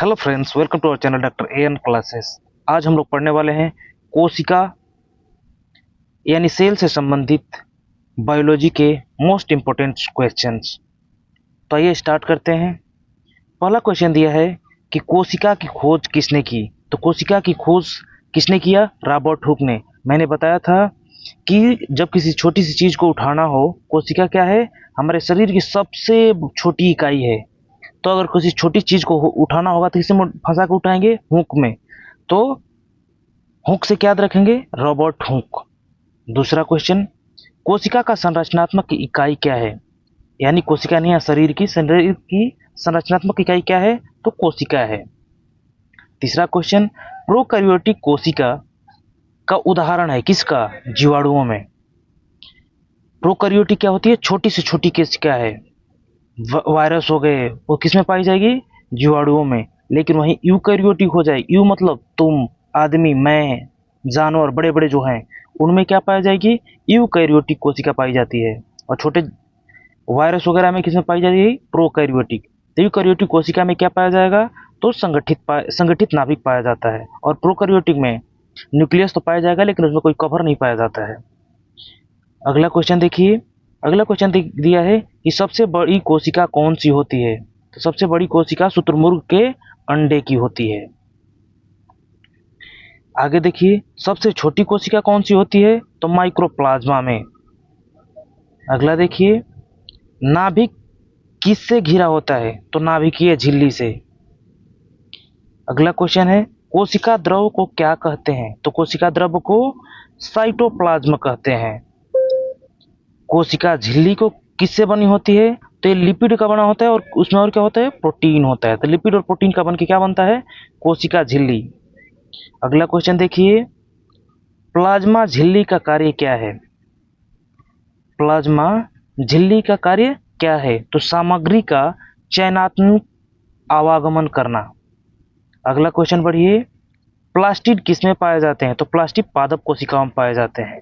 Hello friends, welcome to our channel doctor N classes. आज हम लोग पढ़ने वाले हैं कोशिका यानी सेल से संबंधित बायोलॉजी के मोस्ट इम्पोर्टेंट क्वेश्चंस। तो आइए स्टार्ट करते हैं। पहला क्वेश्चन दिया है कि कोशिका की खोज किसने की। तो कोशिका की खोज किसने किया? रॉबर्ट हुक ने। मैंने बताया था कि जब किसी छोटी सी चीज़ को उठाना हो, कोशिका क्या है? हमारे शरीर की सबसे छोटी इकाई है। तो अगर किसी छोटी चीज़ को उठाना होगा तो किसी में फंसा के उठाएंगे? हुक में। तो हुक से क्या याद रखेंगे? Robert Hooke. दूसरा क्वेश्चन, कोशिका का संरचनात्मक इकाई क्या है? यानी कोशिका नहीं है, शरीर की संरचनात्मक इकाई क्या है? तो कोशिका है। तीसरा क्वेश्चन, प्रोकैरियोटिक कोशिका का उदाहरण है किसका? जीवाणुओं में। प्रोकैरियोटिक क्या होती है? छोटी से छोटी कोशिका है। वायरस हो गए, वो किस में पाई जाएगी? जीवाणुओं में। लेकिन वहीं यूकैरियोटिक हो जाए, यू मतलब तुम, आदमी, मैं, जानवर बड़े बड़े जो हैं, उनमें क्या पाई जाएगी? यूकैरियोटिक कोशिका पाई जाती है। और छोटे वायरस वगैरह में किसमें पाई जाती है? प्रोकैरियोटिक। तो यूकैरियोटिक कोशिका में क्या पाया जाएगा? तो संगठित नाभिक पाया जाता है। और प्रोकैरियोटिक में न्यूक्लियस तो पाया जाएगा, लेकिन उसमें कोई कवर नहीं पाया जाता है। अगला क्वेश्चन देखिए। अगला क्वेश्चन दिया है कि सबसे बड़ी कोशिका कौन सी होती है? तो सबसे बड़ी कोशिका शुतुरमुर्ग के अंडे की होती है। आगे देखिए, सबसे छोटी कोशिका कौन सी होती है? तो माइक्रोप्लाज्मा में। अगला देखिए, नाभिक किससे घिरा होता है? तो नाभिकीय झिल्ली से। अगला क्वेश्चन है, कोशिका द्रव को क्या कहते हैं? तो कोशिका द्रव को साइटोप्लाज्म कहते हैं। कोशिका झिल्ली को किससे बनी होती है? तो ये लिपिड का बना होता है, और उसमें और क्या होता है? प्रोटीन होता है। तो लिपिड और प्रोटीन का बन के क्या बनता है? कोशिका झिल्ली। अगला क्वेश्चन देखिए, प्लाज्मा झिल्ली का कार्य क्या है? प्लाज्मा झिल्ली का कार्य क्या है? तो सामग्री का चयनात्मक आवागमन करना। अगला क्वेश्चन बढ़िए, प्लास्टिड किसमें पाए जाते हैं? तो प्लास्टिड पादप कोशिकाओं में पाए जाते हैं।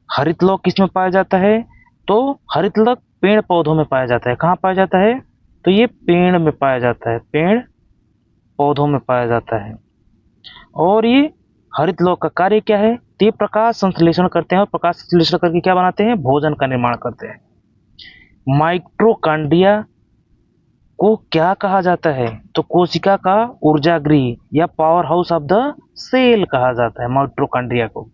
हरितलोक किसमें पाया जाता है? तो हरितलोक पेड़ पौधों में पाया जाता है। कहाँ पाया जाता है? तो ये पेड़ में पाया जाता है, पेड़ पौधों में पाया जाता है। और ये हरितलोक का कार्य क्या है? तो ये प्रकाश संश्लेषण करते हैं, और प्रकाश संश्लेषण करके क्या बनाते हैं? भोजन का निर्माण करते हैं। माइटोकॉन्ड्रिया को क्या कहा जाता है? तो कोशिका का ऊर्जागृह या power house of the cell कहा जाता है माइटोकॉन्ड्रिया को।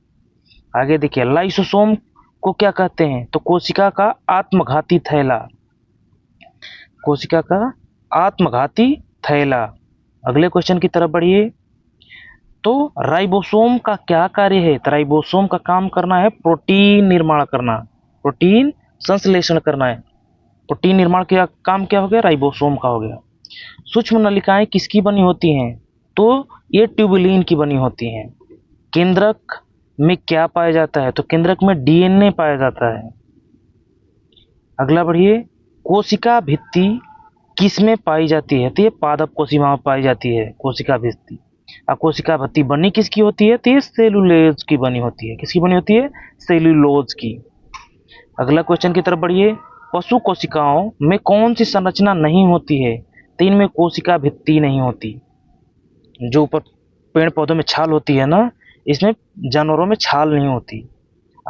आगे देखिए, लाइसोसोम को क्या कहते हैं? तो कोशिका का आत्मघाती थैला। कोशिका का आत्मघाती थैला। अगले क्वेश्चन की तरफ बढ़िए। तो राइबोसोम का क्या कार्य है? तो राइबोसोम का काम करना है प्रोटीन निर्माण करना, प्रोटीन संश्लेषण करना है। प्रोटीन निर्माण का काम क्या हो गया? राइबोसोम का हो गया। सूक्ष्म नलिकाएं किसकी बनी होती हैं? तो ये ट्यूबुलिन की बनी होती हैं। केंद्रक में क्या पाया जाता है? तो केंद्रक में डीएनए पाया जाता है। अगला बढ़िए, कोशिका भित्ति किसमें पाई जाती है? तो ये पादप कोशिका में पाई जाती है कोशिका भित्ति। अब कोशिका भित्ति बनी किसकी होती है? तो ये सेलुलोज की बनी होती है। किसकी बनी होती है? सेलुलोज की। अगला क्वेश्चन की तरफ बढ़िए, पशु कोशिकाओं में कौन सी संरचना नहीं होती है? तो इनमें कोशिका भित्ति नहीं होती। जो ऊपर पेड़ पौधों में छाल होती है ना, इसमें जानवरों में छाल नहीं होती।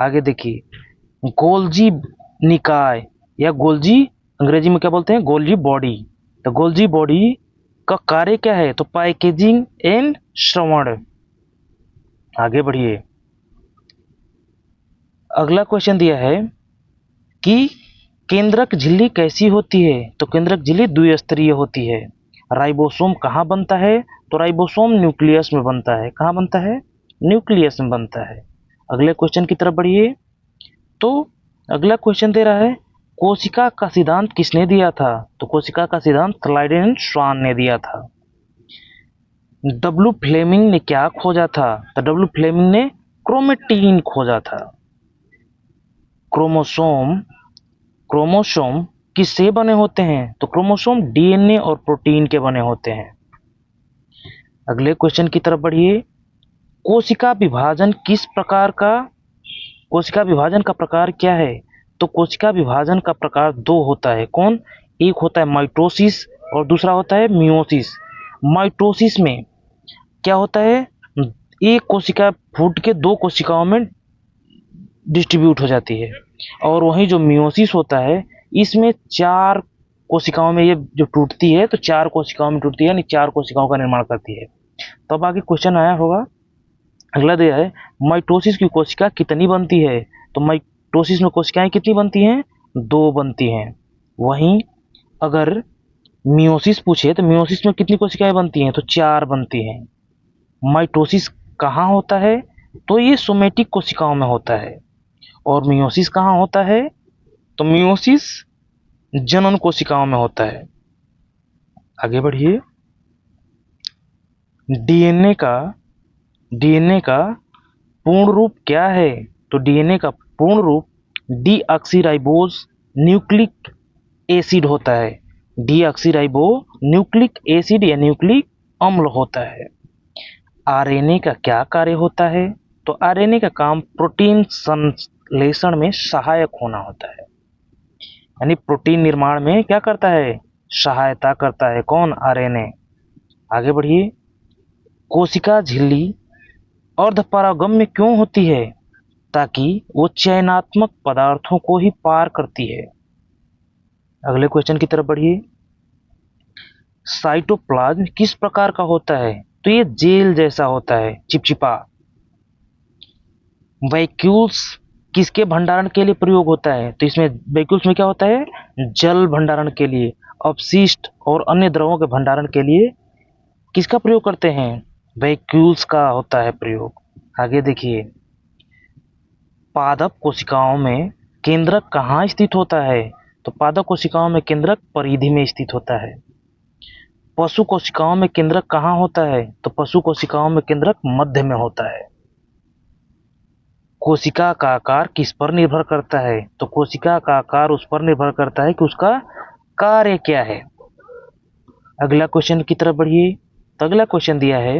आगे देखिए, गोल्जी निकाय या गोल्जी, अंग्रेजी में क्या बोलते हैं? Golgi body. तो गोल्जी बॉडी का कार्य क्या है? तो पैकेजिंग एंड श्रवण। आगे बढ़िए। अगला क्वेश्चन दिया है कि केंद्रक झिल्ली कैसी होती है? तो केंद्रक झिल्ली द्विस्तरीय होती है। राइबोसोम कहाँ बनता है? तो राइबोसोम न्यूक्लियस में बनता है। कहाँ बनता है? न्यूक्लियस में बनता है। अगले क्वेश्चन की तरफ बढ़िए। तो अगला क्वेश्चन दे रहा है, कोशिका का सिद्धांत किसने दिया था? तो कोशिका का सिद्धांत क्लाइडेन एंड श्वान ने दिया था। डब्ल्यू फ्लेमिंग ने क्या खोजा था? तो डब्ल्यू फ्लेमिंग ने क्रोमेटीन खोजा था। क्रोमोसोम क्रोमोसोम किससे बने होते हैं? तो क्रोमोसोम डीएनए और प्रोटीन के बने होते हैं। अगले क्वेश्चन की तरफ बढ़िए। कोशिका विभाजन कोशिका विभाजन का प्रकार क्या है? तो कोशिका विभाजन का प्रकार दो होता है। कौन? एक होता है माइटोसिस और दूसरा होता है मियोसिस। माइटोसिस में क्या होता है, एक कोशिका फूट के दो कोशिकाओं में डिस्ट्रीब्यूट हो जाती है। और वहीं जो मियोसिस होता है, इसमें चार कोशिकाओं में ये जो टूटती है, तो चार कोशिकाओं में टूटती है, यानी चार कोशिकाओं का निर्माण करती है। तब आगे क्वेश्चन आया होगा, अगला दिया है माइटोसिस की कोशिका कितनी बनती है। तो माइटोसिस में कोशिकाएं कितनी बनती हैं, दो बनती हैं। वहीं अगर मियोसिस पूछे तो मियोसिस में कितनी कोशिकाएं बनती हैं, तो चार बनती हैं। माइटोसिस कहाँ होता है, तो ये सोमेटिक कोशिकाओं में होता है। और मियोसिस कहाँ होता है, तो मियोसिस जनन कोशिकाओं में होता है। आगे बढ़िए। डीएनए का पूर्ण रूप क्या है, तो डीएनए का पूर्ण रूप डीऑक्सीराइबोज न्यूक्लिक एसिड होता है। डीऑक्सीराइबो न्यूक्लिक एसिड या न्यूक्लिक अम्ल होता है। आरएनए का क्या कार्य होता है, तो आरएनए का काम प्रोटीन संश्लेषण में सहायक होना होता है, यानी प्रोटीन निर्माण में क्या करता है, सहायता करता है। कौन, आरएनए। आगे बढ़िए। कोशिका झिल्ली अर्धपरागम्य क्यों होती है, ताकि वो चयनात्मक पदार्थों को ही पार करती है। अगले क्वेश्चन की तरफ बढ़िए। साइटोप्लाज्म किस प्रकार का होता है, तो ये जेल जैसा होता है, चिपचिपा। वैक्यूल्स किसके भंडारण के लिए प्रयोग होता है, तो इसमें वैक्यूल्स में क्या होता है, जल भंडारण के लिए, अपशिष्ट और अन्य द्रवों के भंडारण के लिए किसका प्रयोग करते हैं, वैक्यूल्स का होता है प्रयोग। आगे देखिए। पादप कोशिकाओं में केंद्रक कहाँ स्थित होता है, तो पादप कोशिकाओं में केंद्रक परिधि में स्थित होता है। पशु कोशिकाओं में केंद्रक कहाँ होता है, तो पशु कोशिकाओं में केंद्रक मध्य में होता है। कोशिका का आकार किस पर निर्भर करता है, तो कोशिका का आकार उस पर निर्भर करता है कि उसका कार्य क्या है। अगला क्वेश्चन की तरफ बढ़िए। तो अगला क्वेश्चन दिया है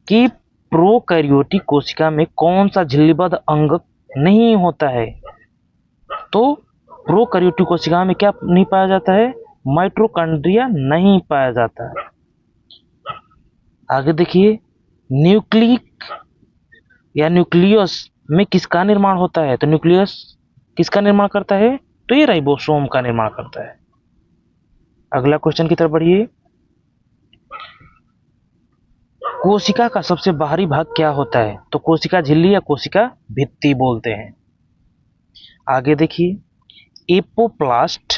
कि प्रोकैरियोटिक कोशिका में कौन सा झिल्लीबद्ध अंग नहीं होता है, तो प्रोकैरियोटिक कोशिका में क्या नहीं पाया जाता है, माइटोकॉन्ड्रिया नहीं पाया जाता है। आगे देखिए। न्यूक्लिक या न्यूक्लियस में किसका निर्माण होता है, तो न्यूक्लियस किसका निर्माण करता है, तो ये राइबोसोम का निर्माण करता है। अगला क्वेश्चन की तरफ बढ़िए। कोशिका का सबसे बाहरी भाग क्या होता है, तो कोशिका झिल्ली या कोशिका भित्ति बोलते हैं। आगे देखिए। एपोप्लास्ट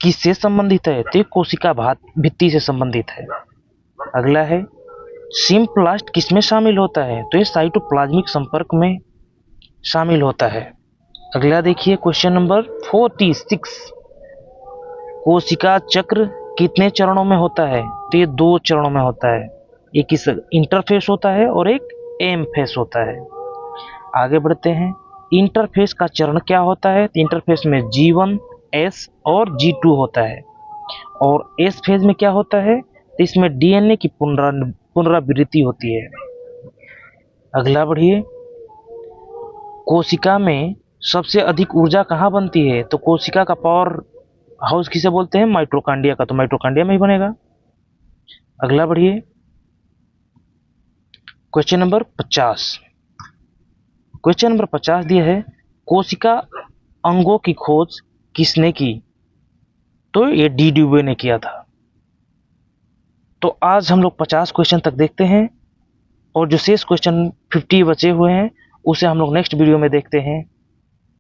किससे संबंधित है, तो कोशिका भित्ति से संबंधित है। अगला है सिम्प्लास्ट किसमें शामिल होता है, तो ये साइटोप्लाज्मिक संपर्क में शामिल होता है। अगला देखिए क्वेश्चन नंबर 46। कोशिका चक्र कितने चरणों में होता है, तो ये दो चरणों में होता है। एक इस इंटरफेस होता है और एक एम फेस होता है। आगे बढ़ते हैं। इंटरफेस का चरण क्या होता है, तो इंटरफेस में G1, S और G2 होता है। और एस फेज में क्या होता है, तो इसमें डीएनए की पुनरावृत्ति होती है। अगला बढ़िए। कोशिका में सबसे अधिक ऊर्जा कहाँ बनती है, तो कोशिका का पावर हाउस किसे बोलते हैं, माइटोकॉन्ड्रिया का, तो माइटोकॉन्ड्रिया में ही बनेगा। अगला बढ़िए। Question number 50। क्वेश्चन नंबर 50 दिया है कोशिका अंगों की खोज किसने की, तो ये डी ड्यूबे ने किया था। तो आज हम लोग 50 क्वेश्चन तक देखते हैं, और जो शेष क्वेश्चन 50 बचे हुए हैं उसे हम लोग नेक्स्ट वीडियो में देखते हैं।